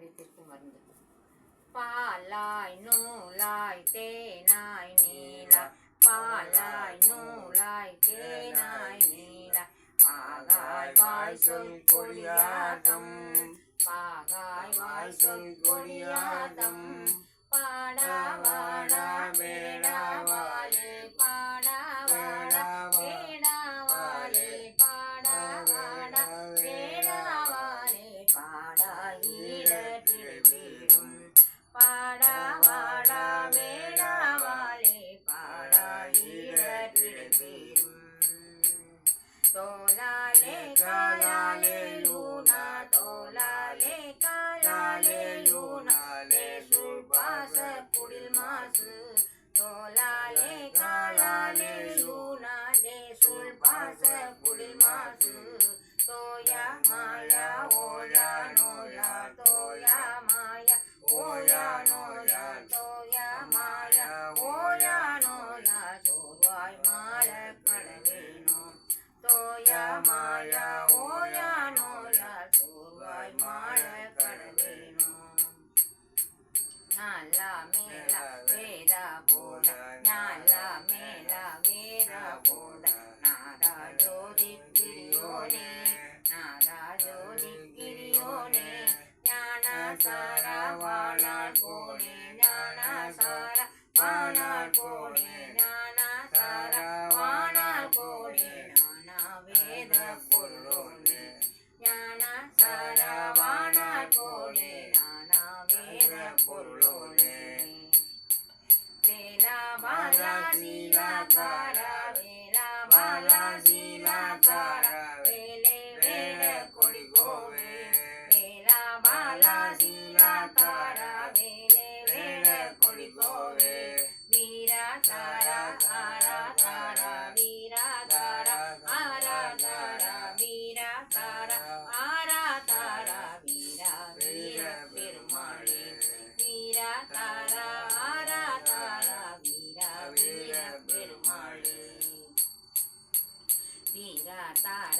காரியத்திற்கு மருந்து. பாலாய் நூலாய் தேனாய் Nilai பாலாய் நூலாய் தேனாய் Nilai பாகாய் வாய் சொல் கொடியாட்டம் பாகாய் வாய் சொல் கொடியாட்டம் பாடா வாடா வேடா வாலே பாடா வாடா வேடா வாலே பாடா வாடா வேடா வாலே பாடா ஈரத்திடும் பாடா வாடா வேடா வாலே பாடா ஈரத்திடும் தோலாலே காலாலே யூனா தோலாலே காலாலே யூனா லேசுல் பாச குடில் மாசு தோலாலே காலாலே யூனா லேசுல் பாச குடில் மாசு தோயா மாயா ஓயா நோயா தோயா மாயா ஓயா நோயா தோயா மாயா ஓயா நோயா சோர்வாய் மால கடவேனோ தோயா மாயா ஓயா நோயா சோர்வாய் மால கடவேனோ நாலா மேலா வேதா போட நாலா மேலா வேதா போட நாதா ஜோதி கிரியோனே நாதா ஜோதி கிரியோனே ஞான சார வாழாள் கோணே ஞான சார வாழாள் கோணே ஞான சார வாழாள் கோணே ஞான வேத பொருளோனே ஞான சார வாழாள் கோணே ஞான வேத பொருளோனே வேலா பாலா சீலாக்கார வேலா பாலா சீலாக்கார வேலே வேல கொடி கோவே வேலா பாலா சீலாக்கார வேலே வேல கொடி கோவே வீரா தாரா ஆரா தாரா வீரா தாரா ஆரா தாரா வீரா தாரா ஆரா தாரா வீரா வீர பெருமாளே வீரா தாரா ஆரா தாரா வீரா வீர பெருமாளே வீரா தாரா